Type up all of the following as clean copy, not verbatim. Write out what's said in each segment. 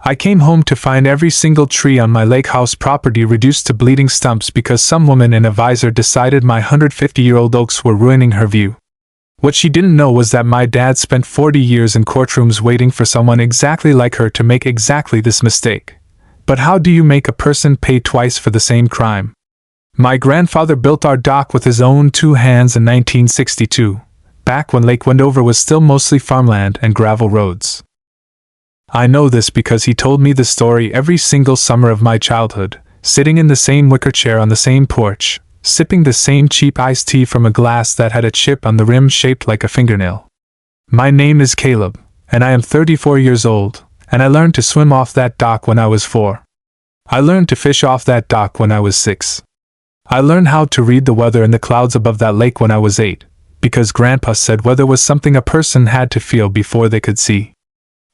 I came home to find every single tree on my Lakehouse property reduced to bleeding stumps because some woman in a visor decided my 150-year-old oaks were ruining her view. What she didn't know was that my dad spent 40 years in courtrooms waiting for someone exactly like her to make exactly this mistake. But how do you make a person pay twice for the same crime? My grandfather built our dock with his own 2 hands in 1962, back when Lake Wendover was still mostly farmland and gravel roads. I know this because he told me the story every single summer of my childhood, sitting in the same wicker chair on the same porch, sipping the same cheap iced tea from a glass that had a chip on the rim shaped like a fingernail. My name is Caleb, and I am 34 years old, and I learned to swim off that dock when I was 4. I learned to fish off that dock when I was 6. I learned how to read the weather in the clouds above that lake when I was 8, because Grandpa said weather was something a person had to feel before they could see.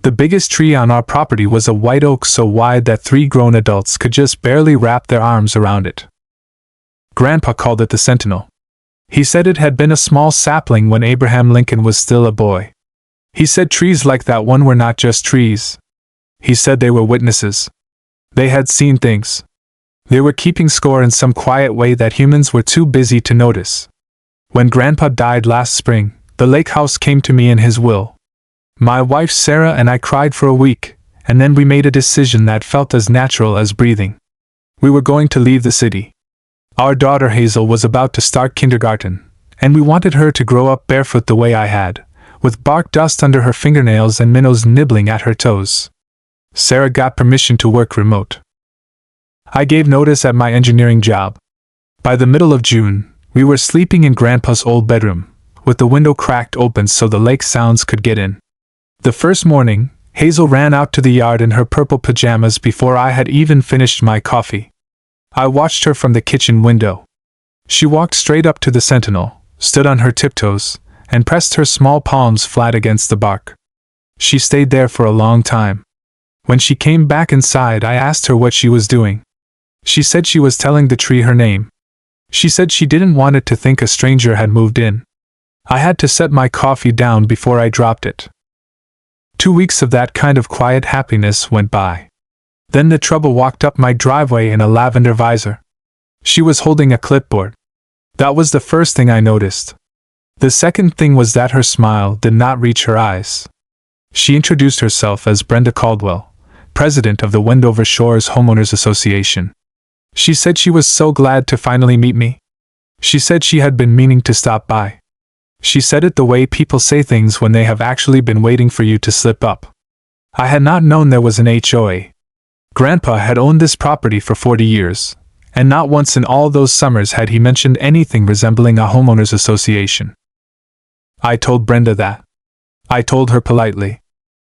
The biggest tree on our property was a white oak so wide that 3 grown adults could just barely wrap their arms around it. Grandpa called it the Sentinel. He said it had been a small sapling when Abraham Lincoln was still a boy. He said trees like that one were not just trees. He said they were witnesses. They had seen things. They were keeping score in some quiet way that humans were too busy to notice. When Grandpa died last spring, the Lakehouse came to me in his will. My wife Sarah and I cried for a week, and then we made a decision that felt as natural as breathing. We were going to leave the city. Our daughter Hazel was about to start kindergarten, and we wanted her to grow up barefoot the way I had, with bark dust under her fingernails and minnows nibbling at her toes. Sarah got permission to work remote. I gave notice at my engineering job. By the middle of June, we were sleeping in Grandpa's old bedroom, with the window cracked open so the lake sounds could get in. The first morning, Hazel ran out to the yard in her purple pajamas before I had even finished my coffee. I watched her from the kitchen window. She walked straight up to the Sentinel, stood on her tiptoes, and pressed her small palms flat against the bark. She stayed there for a long time. When she came back inside, I asked her what she was doing. She said she was telling the tree her name. She said she didn't want it to think a stranger had moved in. I had to set my coffee down before I dropped it. 2 weeks of that kind of quiet happiness went by. Then the trouble walked up my driveway in a lavender visor. She was holding a clipboard. That was the first thing I noticed. The second thing was that her smile did not reach her eyes. She introduced herself as Brenda Caldwell, president of the Wendover Shores Homeowners Association. She said she was so glad to finally meet me. She said she had been meaning to stop by. She said it the way people say things when they have actually been waiting for you to slip up. I had not known there was an HOA. Grandpa had owned this property for 40 years, and not once in all those summers had he mentioned anything resembling a homeowners association. I told Brenda that. I told her politely.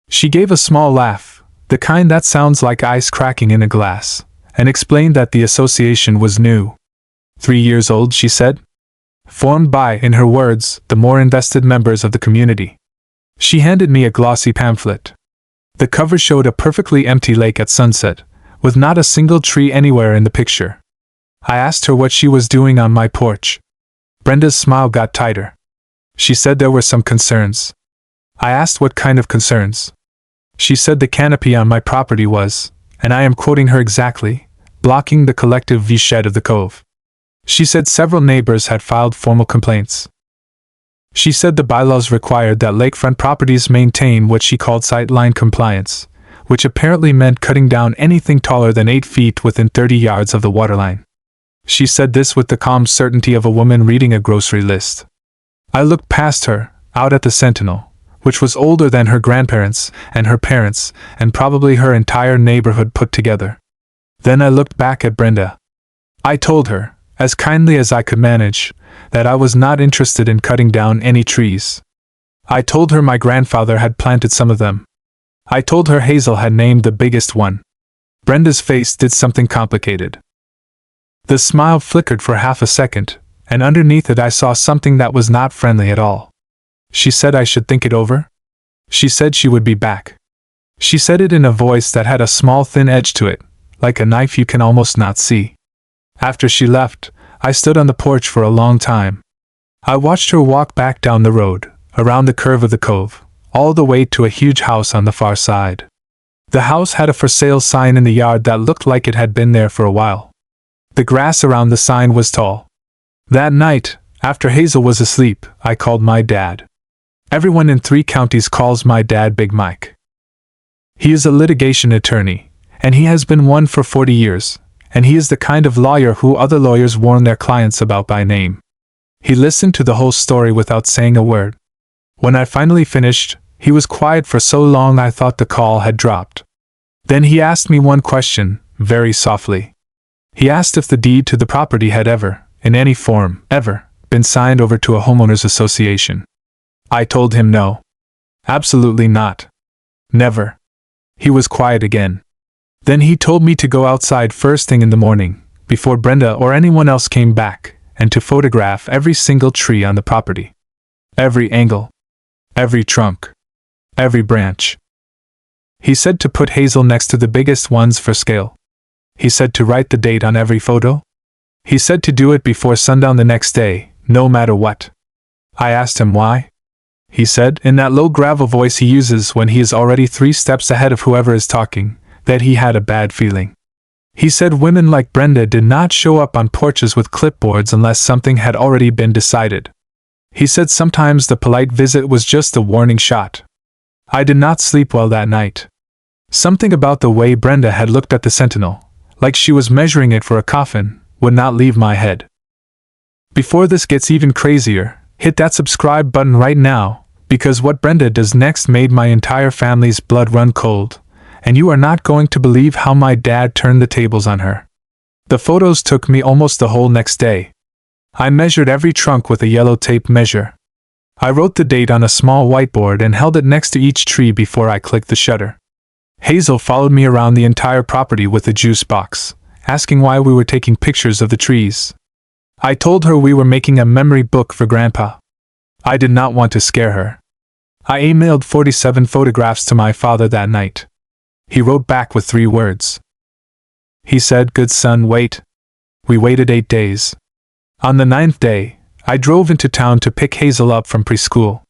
She gave a small laugh, the kind that sounds like ice cracking in a glass, and explained that the association was new. 3 years old, she said. Formed by, in her words, the more invested members of the community. She handed me a glossy pamphlet. The cover showed a perfectly empty lake at sunset, with not a single tree anywhere in the picture. I asked her what she was doing on my porch. Brenda's smile got tighter. She said there were some concerns. I asked what kind of concerns. She said the canopy on my property was, and I am quoting her exactly, blocking the collective viewshed of the cove. She said several neighbors had filed formal complaints. She said the bylaws required that lakefront properties maintain what she called sightline compliance, which apparently meant cutting down anything taller than 8 feet within 30 yards of the waterline. She said this with the calm certainty of a woman reading a grocery list. I looked past her, out at the Sentinel, which was older than her grandparents and her parents, and probably her entire neighborhood put together. Then I looked back at Brenda. I told her, as kindly as I could manage, that I was not interested in cutting down any trees. I told her my grandfather had planted some of them. I told her Hazel had named the biggest one. Brenda's face did something complicated. The smile flickered for half a second, and underneath it I saw something that was not friendly at all. She said I should think it over. She said she would be back. She said it in a voice that had a small thin edge to it, like a knife you can almost not see. After she left, I stood on the porch for a long time. I watched her walk back down the road, around the curve of the cove, all the way to a huge house on the far side. The house had a for sale sign in the yard that looked like it had been there for a while. The grass around the sign was tall. That night, after Hazel was asleep, I called my dad. Everyone in 3 counties calls my dad Big Mike. He is a litigation attorney, and he has been one for 40 years, and he is the kind of lawyer who other lawyers warn their clients about by name. He listened to the whole story without saying a word. When I finally finished, he was quiet for so long I thought the call had dropped. Then he asked me one question, very softly. He asked if the deed to the property had ever, in any form, ever, been signed over to a homeowners association. I told him no. Absolutely not. Never. He was quiet again. Then he told me to go outside first thing in the morning, before Brenda or anyone else came back, and to photograph every single tree on the property. Every angle. Every trunk. Every branch. He said to put Hazel next to the biggest ones for scale. He said to write the date on every photo. He said to do it before sundown the next day, no matter what. I asked him why. He said, in that low gravel voice he uses when he is already 3 steps ahead of whoever is talking, that he had a bad feeling. He said women like Brenda did not show up on porches with clipboards unless something had already been decided. He said sometimes the polite visit was just a warning shot. I did not sleep well that night. Something about the way Brenda had looked at the sentinel, like she was measuring it for a coffin, would not leave my head. Before this gets even crazier, hit that subscribe button right now, because what Brenda does next made my entire family's blood run cold, and you are not going to believe how my dad turned the tables on her. The photos took me almost the whole next day. I measured every trunk with a yellow tape measure. I wrote the date on a small whiteboard and held it next to each tree before I clicked the shutter. Hazel followed me around the entire property with a juice box, asking why we were taking pictures of the trees. I told her we were making a memory book for Grandpa. I did not want to scare her. I emailed 47 photographs to my father that night. He wrote back with 3 words. He said, "Good son, wait." We waited 8 days. On the 9th day, I drove into town to pick Hazel up from preschool.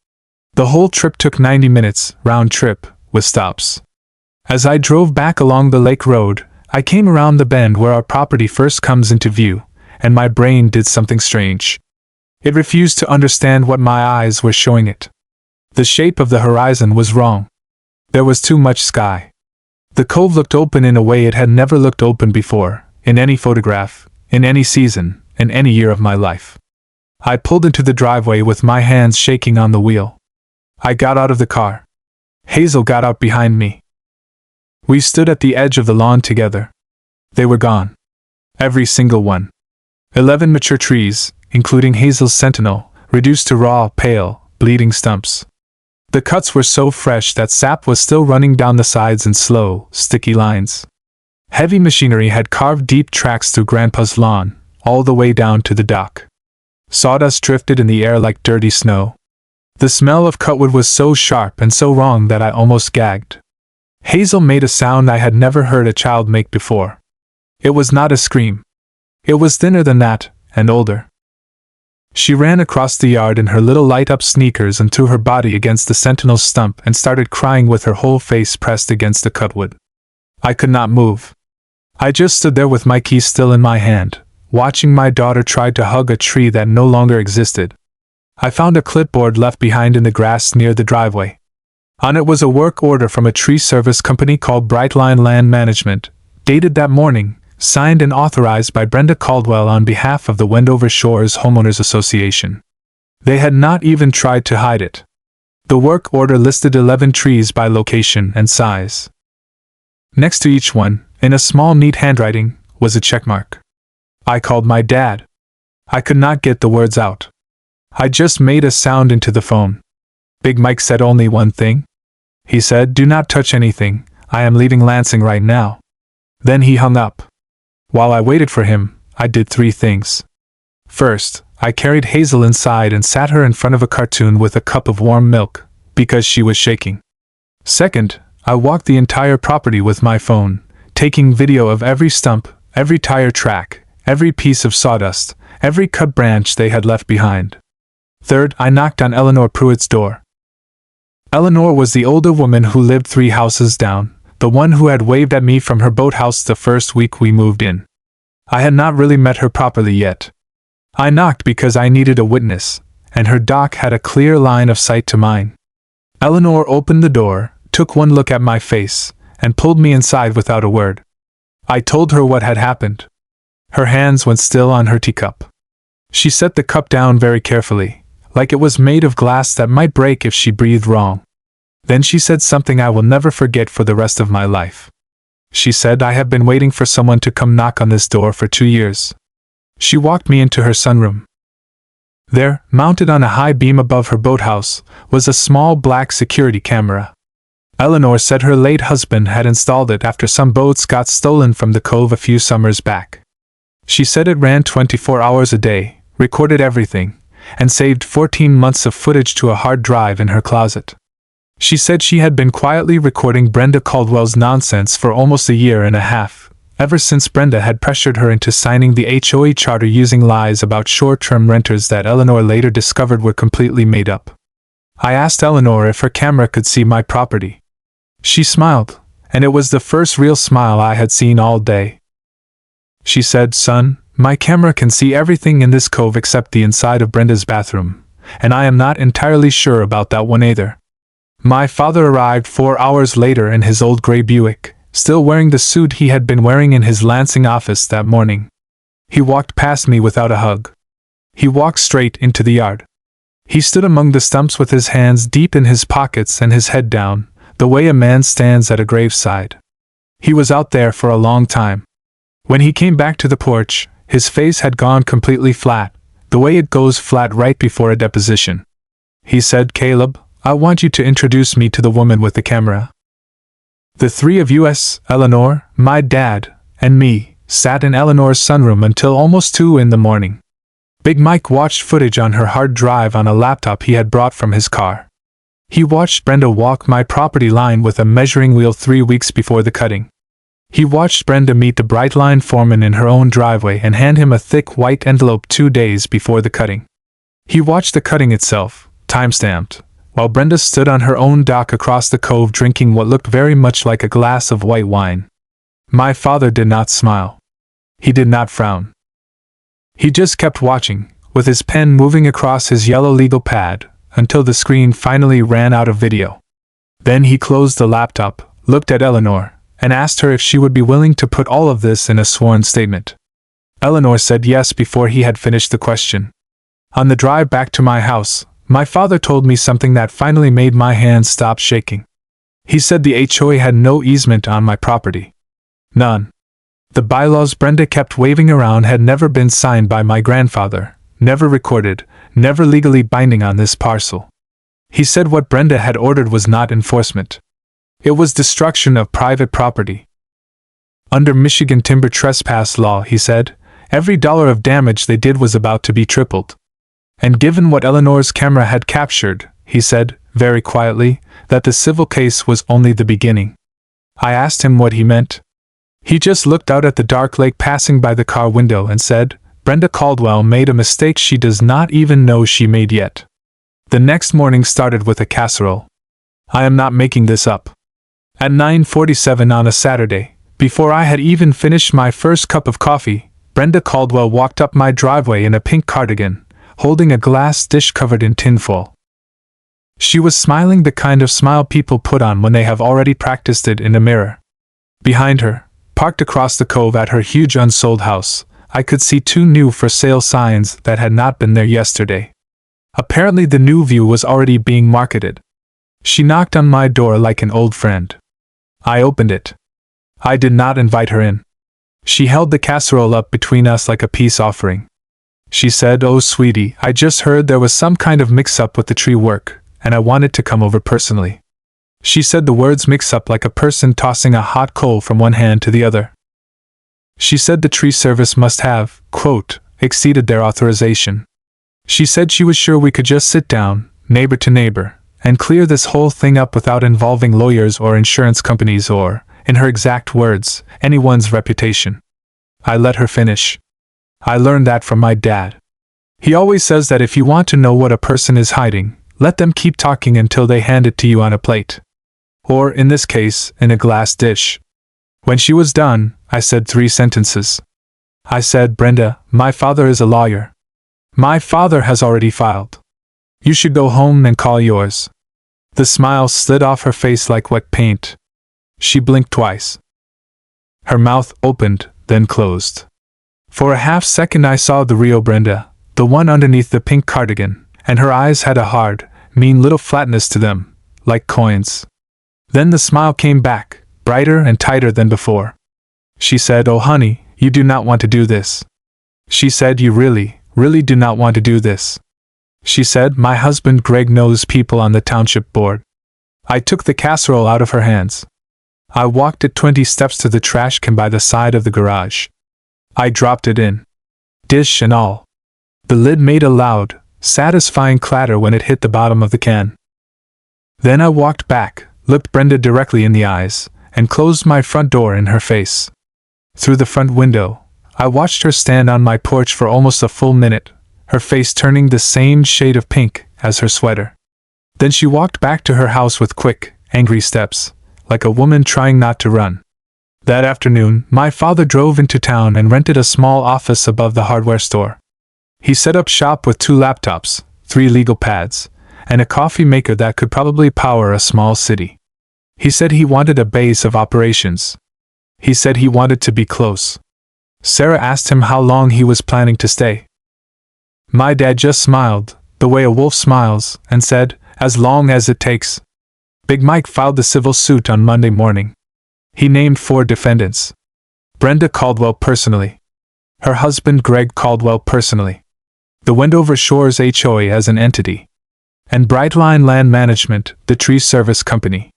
The whole trip took 90 minutes, round trip, with stops. As I drove back along the lake road, I came around the bend where our property first comes into view, and my brain did something strange. It refused to understand what my eyes were showing it. The shape of the horizon was wrong. There was too much sky. The cove looked open in a way it had never looked open before, in any photograph, in any season, in any year of my life. I pulled into the driveway with my hands shaking on the wheel. I got out of the car. Hazel got out behind me. We stood at the edge of the lawn together. They were gone. Every single one. 11 mature trees, including Hazel's sentinel, reduced to raw, pale, bleeding stumps. The cuts were so fresh that sap was still running down the sides in slow, sticky lines. Heavy machinery had carved deep tracks through Grandpa's lawn, all the way down to the dock. Sawdust drifted in the air like dirty snow. The smell of cutwood was so sharp and so wrong that I almost gagged. Hazel made a sound I had never heard a child make before. It was not a scream. It was thinner than that, and older. She ran across the yard in her little light-up sneakers and threw her body against the sentinel's stump and started crying with her whole face pressed against the cutwood. I could not move. I just stood there with my keys still in my hand, watching my daughter try to hug a tree that no longer existed. I found a clipboard left behind in the grass near the driveway. On it was a work order from a tree service company called Brightline Land Management, dated that morning, signed and authorized by Brenda Caldwell on behalf of the Wendover Shores Homeowners Association. They had not even tried to hide it. The work order listed 11 trees by location and size. Next to each one, in a small neat handwriting, was a checkmark. I called my dad. I could not get the words out. I just made a sound into the phone. Big Mike said only one thing. He said, "Do not touch anything, I am leaving Lansing right now." Then he hung up. While I waited for him, I did 3 things. First, I carried Hazel inside and sat her in front of a cartoon with a cup of warm milk, because she was shaking. Second, I walked the entire property with my phone, taking video of every stump, every tire track, every piece of sawdust, every cut branch they had left behind. Third, I knocked on Eleanor Pruitt's door. Eleanor was the older woman who lived 3 houses down, the one who had waved at me from her boathouse the first week we moved in. I had not really met her properly yet. I knocked because I needed a witness, and her dock had a clear line of sight to mine. Eleanor opened the door, took one look at my face, and pulled me inside without a word. I told her what had happened. Her hands went still on her teacup. She set the cup down very carefully, like it was made of glass that might break if she breathed wrong. Then she said something I will never forget for the rest of my life. She said, "I have been waiting for someone to come knock on this door for 2 years." She walked me into her sunroom. There, mounted on a high beam above her boathouse, was a small black security camera. Eleanor said her late husband had installed it after some boats got stolen from the cove a few summers back. She said it ran 24 hours a day, recorded everything, and saved 14 months of footage to a hard drive in her closet. She said she had been quietly recording Brenda Caldwell's nonsense for almost a year and a half, ever since Brenda had pressured her into signing the HOA charter using lies about short-term renters that Eleanor later discovered were completely made up. I asked Eleanor if her camera could see my property. She smiled, and it was the first real smile I had seen all day. She said, "Son, my camera can see everything in this cove except the inside of Brenda's bathroom, and I am not entirely sure about that one either." My father arrived 4 hours later in his old gray Buick, still wearing the suit he had been wearing in his Lansing office that morning. He walked past me without a hug. He walked straight into the yard. He stood among the stumps with his hands deep in his pockets and his head down, the way a man stands at a graveside. He was out there for a long time. When he came back to the porch, his face had gone completely flat, the way it goes flat right before a deposition. He said, "Caleb, I want you to introduce me to the woman with the camera." The three of us, Eleanor, my dad, and me, sat in Eleanor's sunroom until almost 2 in the morning. Big Mike watched footage on her hard drive on a laptop he had brought from his car. He watched Brenda walk my property line with a measuring wheel 3 weeks before the cutting. He watched Brenda meet the Brightline foreman in her own driveway and hand him a thick white envelope 2 days before the cutting. He watched the cutting itself, time-stamped, while Brenda stood on her own dock across the cove drinking what looked very much like a glass of white wine. My father did not smile. He did not frown. He just kept watching, with his pen moving across his yellow legal pad, until the screen finally ran out of video. Then he closed the laptop, looked at Eleanor, and asked her if she would be willing to put all of this in a sworn statement. Eleanor said yes before he had finished the question. On the drive back to my house, my father told me something that finally made my hands stop shaking. He said the HOA had no easement on my property. None. The bylaws Brenda kept waving around had never been signed by my grandfather, never recorded, never legally binding on this parcel. He said what Brenda had ordered was not enforcement. It was destruction of private property. Under Michigan timber trespass law, he said, every dollar of damage they did was about to be tripled. And given what Eleanor's camera had captured, he said, very quietly, that the civil case was only the beginning. I asked him what he meant. He just looked out at the dark lake passing by the car window and said, "Brenda Caldwell made a mistake she does not even know she made yet." The next morning started with a casserole. I am not making this up. At 9:47 on a Saturday, before I had even finished my first cup of coffee, Brenda Caldwell walked up my driveway in a pink cardigan, holding a glass dish covered in tinfoil. She was smiling the kind of smile people put on when they have already practiced it in a mirror. Behind her, parked across the cove at her huge unsold house, I could see 2 new for sale signs that had not been there yesterday. Apparently the new view was already being marketed. She knocked on my door like an old friend. I opened it. I did not invite her in. She held the casserole up between us like a peace offering. She said, "Oh sweetie, I just heard there was some kind of mix-up with the tree work, and I wanted to come over personally." She said the words mix-up like a person tossing a hot coal from one hand to the other. She said the tree service must have, quote, exceeded their authorization. She said she was sure we could just sit down, neighbor to neighbor, and clear this whole thing up without involving lawyers or insurance companies or, in her exact words, anyone's reputation. I let her finish. I learned that from my dad. He always says that if you want to know what a person is hiding, let them keep talking until they hand it to you on a plate. Or, in this case, in a glass dish. When she was done, I said 3 sentences. I said, "Brenda, my father is a lawyer. My father has already filed. You should go home and call yours." The smile slid off her face like wet paint. She blinked twice. Her mouth opened, then closed. For a half second I saw the real Brenda, the one underneath the pink cardigan, and her eyes had a hard, mean little flatness to them, like coins. Then the smile came back, brighter and tighter than before. She said, "Oh honey, you do not want to do this." She said, "You really, really do not want to do this." She said, "My husband Greg knows people on the township board." I took the casserole out of her hands. I walked it 20 steps to the trash can by the side of the garage. I dropped it in. Dish and all. The lid made a loud, satisfying clatter when it hit the bottom of the can. Then I walked back, looked Brenda directly in the eyes, and closed my front door in her face. Through the front window, I watched her stand on my porch for almost a full minute, her face turning the same shade of pink as her sweater. Then she walked back to her house with quick, angry steps, like a woman trying not to run. That afternoon, my father drove into town and rented a small office above the hardware store. He set up shop with 2 laptops, 3 legal pads, and a coffee maker that could probably power a small city. He said he wanted a base of operations. He said he wanted to be close. Sarah asked him how long he was planning to stay. My dad just smiled, the way a wolf smiles, and said, "As long as it takes." Big Mike filed the civil suit on Monday morning. He named 4 defendants. Brenda Caldwell personally. Her husband Greg Caldwell personally. The Wendover Shores HOA as an entity. And Brightline Land Management, the tree service company.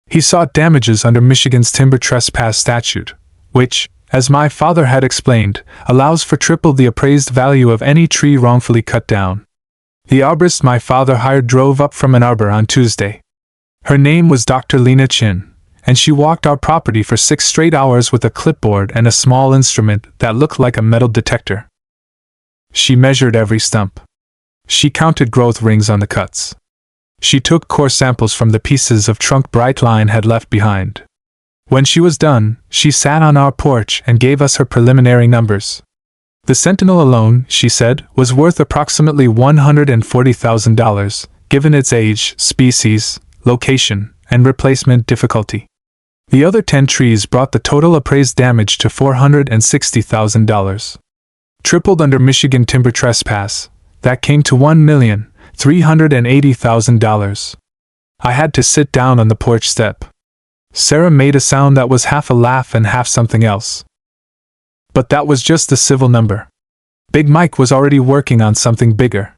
He sought damages under Michigan's timber trespass statute, which, as my father had explained, allows for triple the appraised value of any tree wrongfully cut down. The arborist my father hired drove up from Ann Arbor on Tuesday. Her name was Dr. Lena Chin, and she walked our property for 6 straight hours with a clipboard and a small instrument that looked like a metal detector. She measured every stump. She counted growth rings on the cuts. She took core samples from the pieces of trunk Brightline had left behind. When she was done, she sat on our porch and gave us her preliminary numbers. The Sentinel alone, she said, was worth approximately $140,000, given its age, species, location, and replacement difficulty. The other 10 trees brought the total appraised damage to $460,000. Tripled under Michigan timber trespass, that came to $1,380,000. I had to sit down on the porch step. Sarah made a sound that was half a laugh and half something else. But that was just the civil number. Big Mike was already working on something bigger.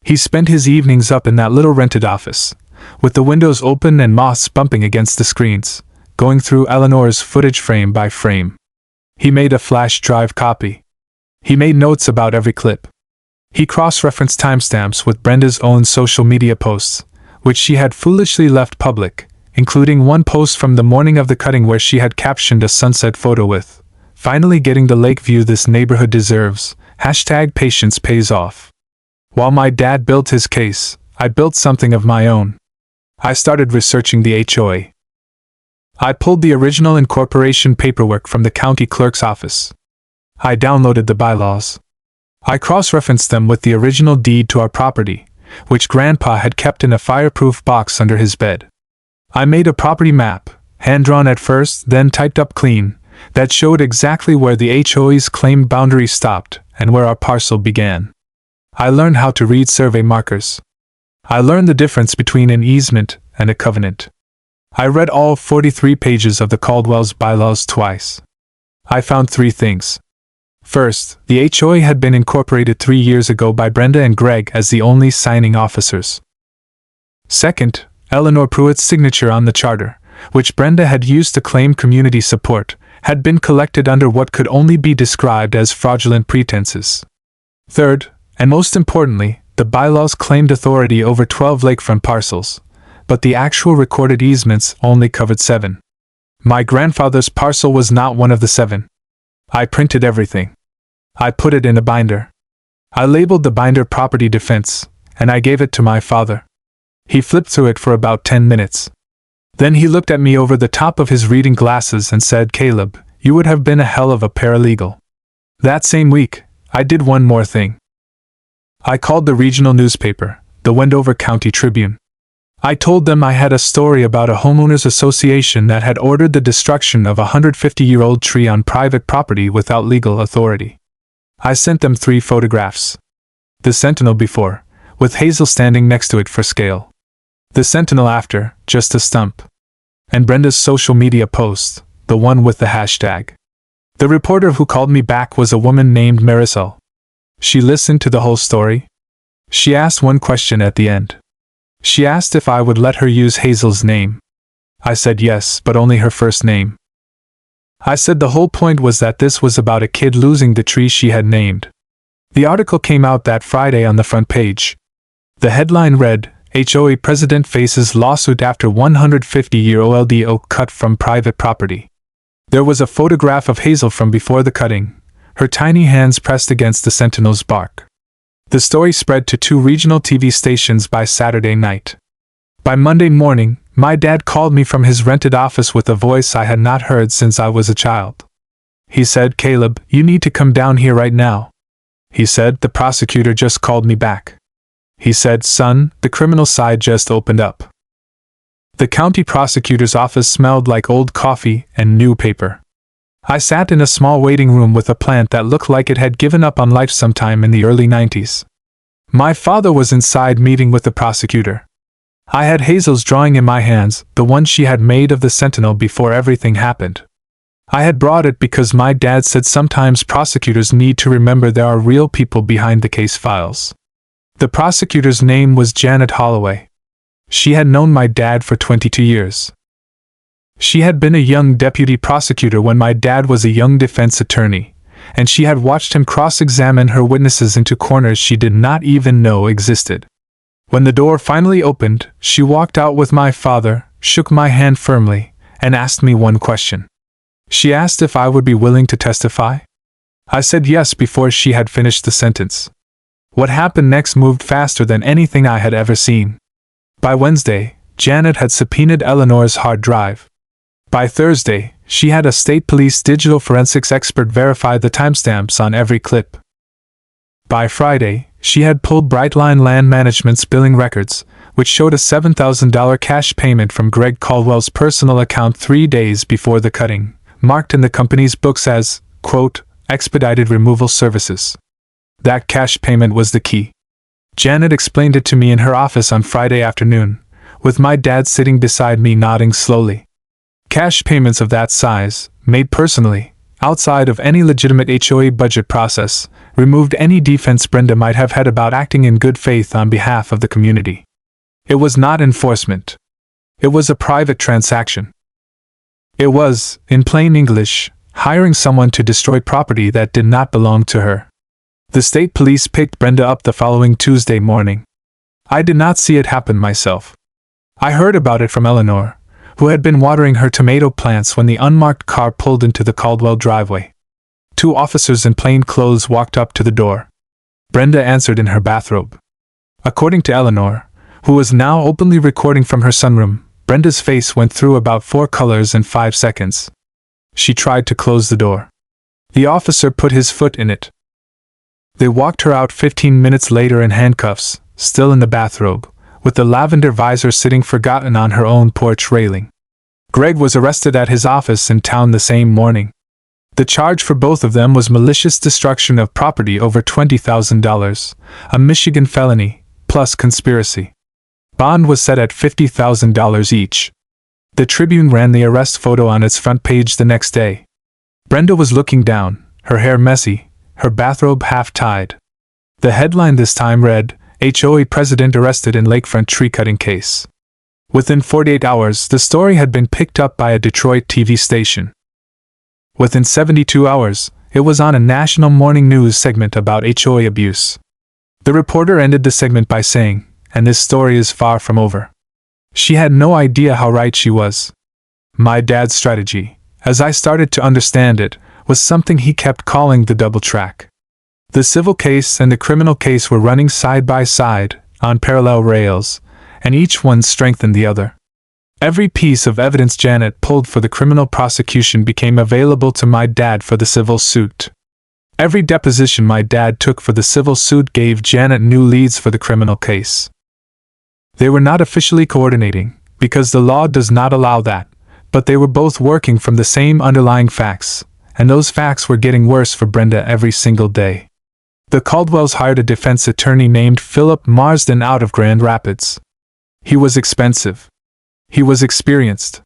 He spent his evenings up in that little rented office, with the windows open and moths bumping against the screens, going through Eleanor's footage frame by frame. He made a flash drive copy. He made notes about every clip. He cross-referenced timestamps with Brenda's own social media posts, which she had foolishly left public, including one post from the morning of the cutting where she had captioned a sunset photo with, "Finally getting the lake view this neighborhood deserves, #patience pays off." While my dad built his case, I built something of my own. I started researching the HOA. I pulled the original incorporation paperwork from the county clerk's office. I downloaded the bylaws. I cross-referenced them with the original deed to our property, which Grandpa had kept in a fireproof box under his bed. I made a property map, hand-drawn at first, then typed up clean, that showed exactly where the HOA's claimed boundary stopped and where our parcel began. I learned how to read survey markers. I learned the difference between an easement and a covenant. I read all 43 pages of the Caldwell's bylaws twice. I found 3 things. First, the HOA had been incorporated 3 years ago by Brenda and Greg as the only signing officers. Second, Eleanor Pruitt's signature on the charter, which Brenda had used to claim community support, had been collected under what could only be described as fraudulent pretenses. Third, and most importantly, the bylaws claimed authority over 12 lakefront parcels, but the actual recorded easements only covered 7. My grandfather's parcel was not one of the 7. I printed everything. I put it in a binder. I labeled the binder Property Defense, and I gave it to my father. He flipped through it for about 10 minutes. Then he looked at me over the top of his reading glasses and said, "Caleb, you would have been a hell of a paralegal." That same week, I did one more thing. I called the regional newspaper, the Wendover County Tribune. I told them I had a story about a homeowners association that had ordered the destruction of a 150-year-old tree on private property without legal authority. I sent them 3 photographs. The Sentinel before, with Hazel standing next to it for scale. The Sentinel after, just a stump. And Brenda's social media post, the one with the hashtag. The reporter who called me back was a woman named Marisol. She listened to the whole story. She asked one question at the end. She asked if I would let her use Hazel's name. I said yes, but only her first name. I said the whole point was that this was about a kid losing the tree she had named. The article came out that Friday on the front page. The headline read, "HOA President Faces Lawsuit After 150-Year-Old Oak Cut from Private Property." There was a photograph of Hazel from before the cutting, her tiny hands pressed against the Sentinel's bark. The story spread to 2 regional TV stations by Saturday night. By Monday morning, my dad called me from his rented office with a voice I had not heard since I was a child. He said, "Caleb, you need to come down here right now." He said, "The prosecutor just called me back." He said, "Son, the criminal side just opened up." The county prosecutor's office smelled like old coffee and new paper. I sat in a small waiting room with a plant that looked like it had given up on life sometime in the early 90s. My father was inside meeting with the prosecutor. I had Hazel's drawing in my hands, the one she had made of the Sentinel before everything happened. I had brought it because my dad said sometimes prosecutors need to remember there are real people behind the case files. The prosecutor's name was Janet Holloway. She had known my dad for 22 years. She had been a young deputy prosecutor when my dad was a young defense attorney, and she had watched him cross-examine her witnesses into corners she did not even know existed. When the door finally opened, she walked out with my father, shook my hand firmly, and asked me one question. She asked if I would be willing to testify. I said yes before she had finished the sentence. What happened next moved faster than anything I had ever seen. By Wednesday, Janet had subpoenaed Eleanor's hard drive. By Thursday, she had a state police digital forensics expert verify the timestamps on every clip. By Friday, she had pulled Brightline Land Management's billing records, which showed a $7,000 cash payment from Greg Caldwell's personal account 3 days before the cutting, marked in the company's books as, quote, expedited removal services. That cash payment was the key. Janet explained it to me in her office on Friday afternoon, with my dad sitting beside me nodding slowly. Cash payments of that size, made personally, outside of any legitimate HOA budget process, removed any defense Brenda might have had about acting in good faith on behalf of the community. It was not enforcement. It was a private transaction. It was, in plain English, hiring someone to destroy property that did not belong to her. The state police picked Brenda up the following Tuesday morning. I did not see it happen myself. I heard about it from Eleanor, who had been watering her tomato plants when the unmarked car pulled into the Caldwell driveway. 2 officers in plain clothes walked up to the door. Brenda answered in her bathrobe. According to Eleanor, who was now openly recording from her sunroom, Brenda's face went through about 4 colors in 5 seconds. She tried to close the door. The officer put his foot in it. They walked her out 15 minutes later in handcuffs, still in the bathrobe, with the lavender visor sitting forgotten on her own porch railing. Greg was arrested at his office in town the same morning. The charge for both of them was malicious destruction of property over $20,000, a Michigan felony, plus conspiracy. Bond was set at $50,000 each. The Tribune ran the arrest photo on its front page the next day. Brenda was looking down, her hair messy, her bathrobe half-tied. The headline this time read, HOA President Arrested in Lakefront Tree Cutting Case. Within 48 hours, the story had been picked up by a Detroit TV station. Within 72 hours, it was on a national morning news segment about HOA abuse. The reporter ended the segment by saying, "And this story is far from over." She had no idea how right she was. My dad's strategy, as I started to understand it, was something he kept calling the double track. The civil case and the criminal case were running side by side, on parallel rails, and each one strengthened the other. Every piece of evidence Janet pulled for the criminal prosecution became available to my dad for the civil suit. Every deposition my dad took for the civil suit gave Janet new leads for the criminal case. They were not officially coordinating, because the law does not allow that, but they were both working from the same underlying facts, and those facts were getting worse for Brenda every single day. The Caldwells hired a defense attorney named Philip Marsden out of Grand Rapids. He was expensive. He was experienced.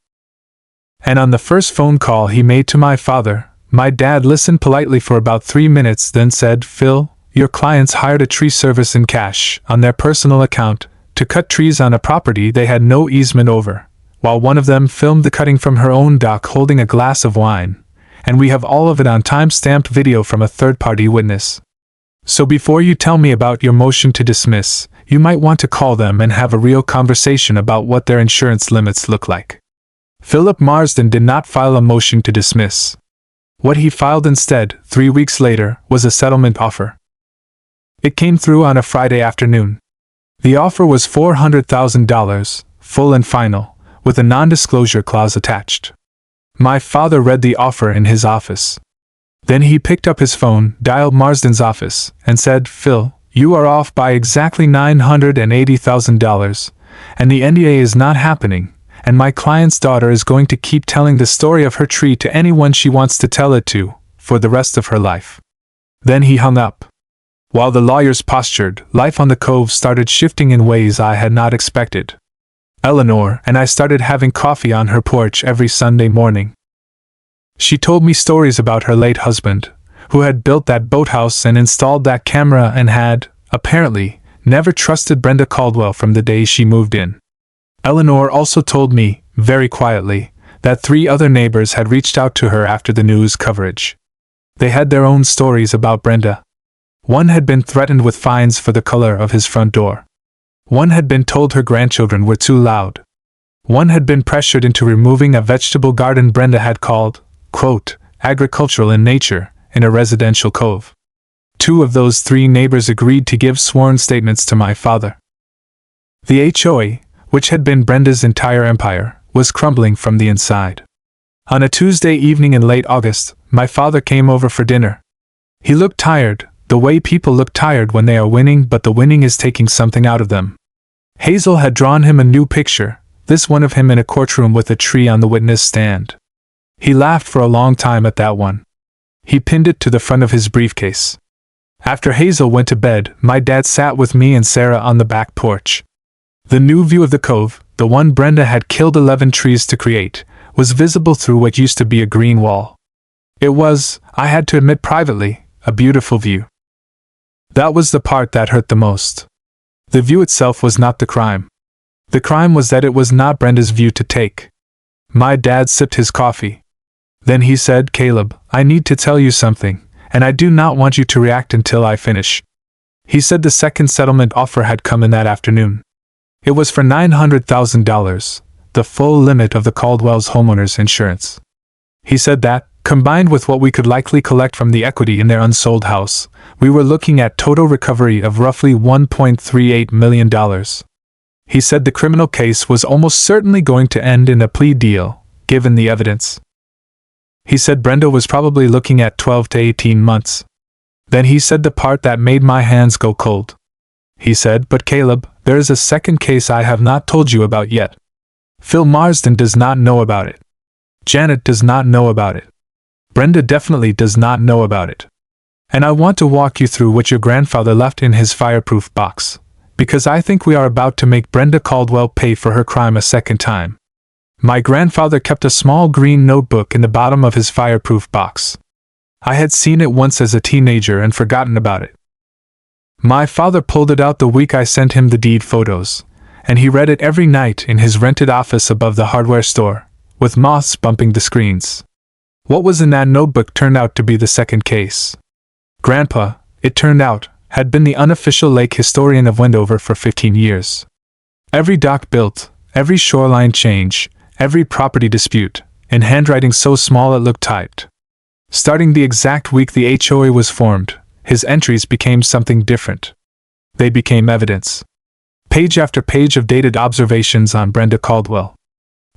And on the first phone call he made to my father, my dad listened politely for about 3 minutes, then said, "Phil, your clients hired a tree service in cash, on their personal account, to cut trees on a property they had no easement over, while one of them filmed the cutting from her own dock holding a glass of wine, and we have all of it on time-stamped video from a third-party witness. So before you tell me about your motion to dismiss, you might want to call them and have a real conversation about what their insurance limits look like." Philip Marsden did not file a motion to dismiss. What he filed instead, 3 weeks later, was a settlement offer. It came through on a Friday afternoon. The offer was $400,000, full and final, with a non-disclosure clause attached. My father read the offer in his office. Then he picked up his phone, dialed Marsden's office, and said, "Phil, you are off by exactly $980,000, and the NDA is not happening, and my client's daughter is going to keep telling the story of her tree to anyone she wants to tell it to, for the rest of her life." Then he hung up. While the lawyers postured, life on the Cove started shifting in ways I had not expected. Eleanor and I started having coffee on her porch every Sunday morning. She told me stories about her late husband, who had built that boathouse and installed that camera and had, apparently, never trusted Brenda Caldwell from the day she moved in. Eleanor also told me, very quietly, that 3 other neighbors had reached out to her after the news coverage. They had their own stories about Brenda. One had been threatened with fines for the color of his front door. One had been told her grandchildren were too loud. One had been pressured into removing a vegetable garden Brenda had called, quote, agricultural in nature, in a residential cove. 2 of those 3 neighbors agreed to give sworn statements to my father. The HOA, which had been Brenda's entire empire, was crumbling from the inside. On a Tuesday evening in late August, my father came over for dinner. He looked tired, the way people look tired when they are winning, but the winning is taking something out of them. Hazel had drawn him a new picture, this one of him in a courtroom with a tree on the witness stand. He laughed for a long time at that one. He pinned it to the front of his briefcase. After Hazel went to bed, my dad sat with me and Sarah on the back porch. The new view of the Cove, the one Brenda had killed 11 trees to create, was visible through what used to be a green wall. It was, I had to admit privately, a beautiful view. That was the part that hurt the most. The view itself was not the crime. The crime was that it was not Brenda's view to take. My dad sipped his coffee. Then he said, "Caleb, I need to tell you something, and I do not want you to react until I finish." He said the second settlement offer had come in that afternoon. It was for $900,000, the full limit of the Caldwell's homeowner's insurance. He said that, combined with what we could likely collect from the equity in their unsold house, we were looking at total recovery of roughly $1.38 million. He said the criminal case was almost certainly going to end in a plea deal, given the evidence. He said Brenda was probably looking at 12 to 18 months. Then he said the part that made my hands go cold. He said, "But Caleb, there is a second case I have not told you about yet. Phil Marsden does not know about it. Janet does not know about it. Brenda definitely does not know about it. And I want to walk you through what your grandfather left in his fireproof box, because I think we are about to make Brenda Caldwell pay for her crime a second time." My grandfather kept a small green notebook in the bottom of his fireproof box. I had seen it once as a teenager and forgotten about it. My father pulled it out the week I sent him the deed photos, and he read it every night in his rented office above the hardware store, with moths bumping the screens. What was in that notebook turned out to be the second case. Grandpa, it turned out, had been the unofficial lake historian of Wendover for 15 years. Every dock built, every shoreline change, every property dispute, in handwriting so small it looked typed. Starting the exact week the HOA was formed, his entries became something different. They became evidence. Page after page of dated observations on Brenda Caldwell.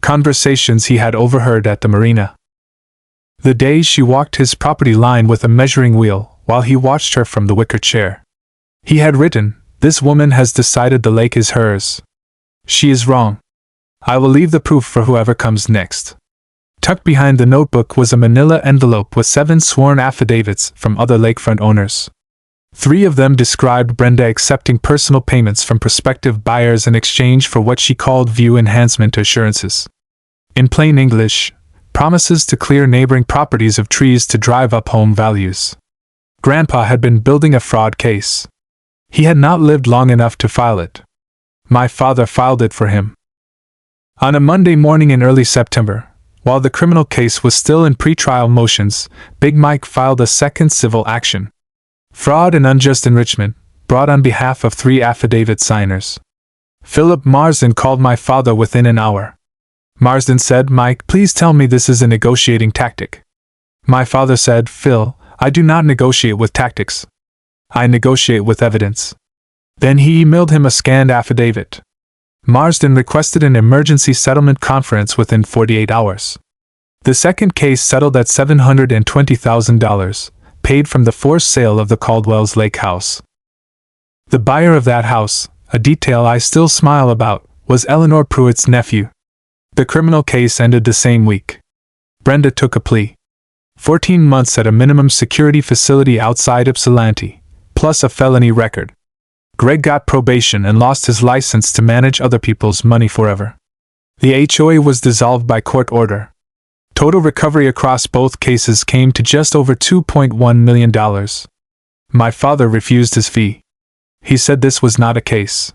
conversations he had overheard at the marina. The days she walked his property line with a measuring wheel while he watched her from the wicker chair. He had written, "This woman has decided the lake is hers. She is wrong. I will leave the proof for whoever comes next." Tucked behind the notebook was a manila envelope with 7 sworn affidavits from other lakefront owners. 3 of them described Brenda accepting personal payments from prospective buyers in exchange for what she called view enhancement assurances. In plain English, promises to clear neighboring properties of trees to drive up home values. Grandpa had been building a fraud case. He had not lived long enough to file it. My father filed it for him. On a Monday morning in early September, while the criminal case was still in pretrial motions, Big Mike filed a second civil action. Fraud and unjust enrichment, brought on behalf of 3 affidavit signers. Philip Marsden called my father within an hour. Marsden said, "Mike, please tell me this is a negotiating tactic." My father said, "Phil, I do not negotiate with tactics. I negotiate with evidence." Then he emailed him a scanned affidavit. Marsden requested an emergency settlement conference within 48 hours. The second case settled at $720,000, paid from the forced sale of the Caldwell's Lakehouse. The buyer of that house, a detail I still smile about, was Eleanor Pruitt's nephew. The criminal case ended the same week. Brenda took a plea. 14 months at a minimum security facility outside Ypsilanti, plus a felony record. Greg got probation and lost his license to manage other people's money forever. The HOA was dissolved by court order. Total recovery across both cases came to just over $2.1 million. My father refused his fee. He said this was not a case.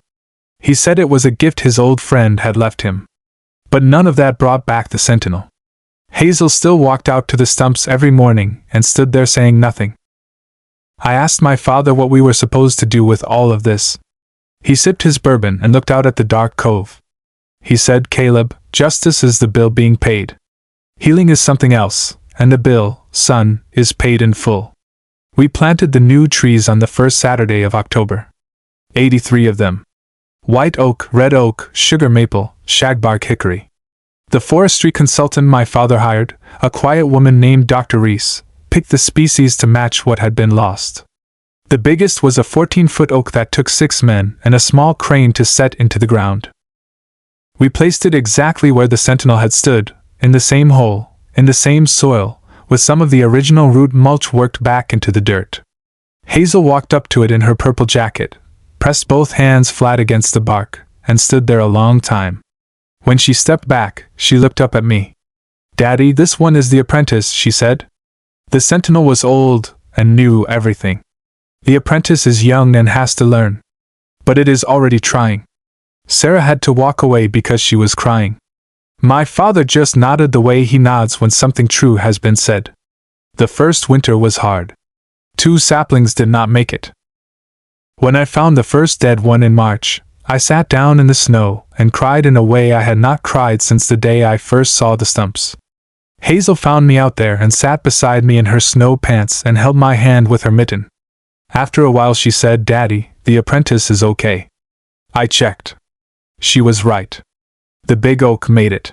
He said it was a gift his old friend had left him. But none of that brought back the Sentinel. Hazel still walked out to the stumps every morning and stood there saying nothing. I asked my father what we were supposed to do with all of this. He sipped his bourbon and looked out at the dark cove. He said, "Caleb, justice is the bill being paid. Healing is something else, and the bill, son, is paid in full." We planted the new trees on the first Saturday of October. 83 of them. White oak, red oak, sugar maple, shagbark hickory. The forestry consultant my father hired, a quiet woman named Dr. Reese, picked the species to match what had been lost. The biggest was a 14-foot oak that took 6 men and a small crane to set into the ground. We placed it exactly where the Sentinel had stood, in the same hole, in the same soil, with some of the original root mulch worked back into the dirt. Hazel walked up to it in her purple jacket, pressed both hands flat against the bark, and stood there a long time. When she stepped back, she looked up at me. "Daddy, this one is the apprentice," she said. "The Sentinel was old and knew everything. The apprentice is young and has to learn. But it is already trying." Sarah had to walk away because she was crying. My father just nodded the way he nods when something true has been said. The first winter was hard. 2 saplings did not make it. When I found the first dead one in March, I sat down in the snow and cried in a way I had not cried since the day I first saw the stumps. Hazel found me out there and sat beside me in her snow pants and held my hand with her mitten. After a while she said, "Daddy, the apprentice is okay." I checked. She was right. The big oak made it.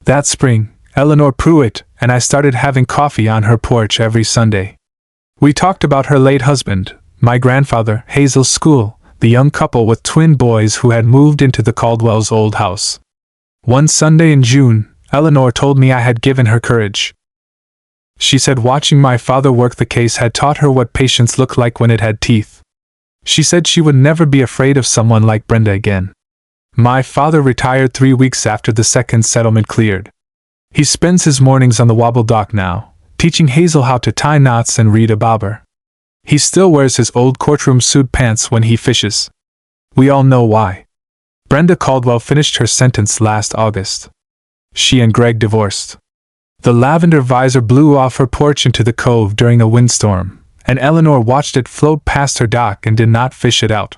That spring, Eleanor Pruitt and I started having coffee on her porch every Sunday. We talked about her late husband, my grandfather, Hazel's school, the young couple with twin boys who had moved into the Caldwell's old house. One Sunday in June, Eleanor told me I had given her courage. She said watching my father work the case had taught her what patience looked like when it had teeth. She said she would never be afraid of someone like Brenda again. My father retired 3 weeks after the second settlement cleared. He spends his mornings on the wobble dock now, teaching Hazel how to tie knots and read a bobber. He still wears his old courtroom suit pants when he fishes. We all know why. Brenda Caldwell finished her sentence last August. She and Greg divorced. The lavender visor blew off her porch into the cove during a windstorm, and Eleanor watched it float past her dock and did not fish it out.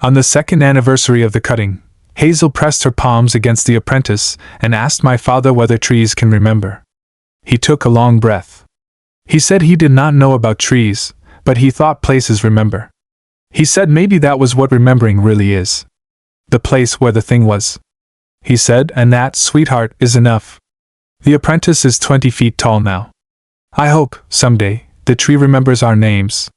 On the second anniversary of the cutting, Hazel pressed her palms against the apprentice and asked my father whether trees can remember. He took a long breath. He said he did not know about trees, but he thought places remember. He said maybe that was what remembering really is. The place where the thing was. he said, and that, sweetheart, is enough. The apprentice is 20 feet tall now. I hope, someday, the tree remembers our names.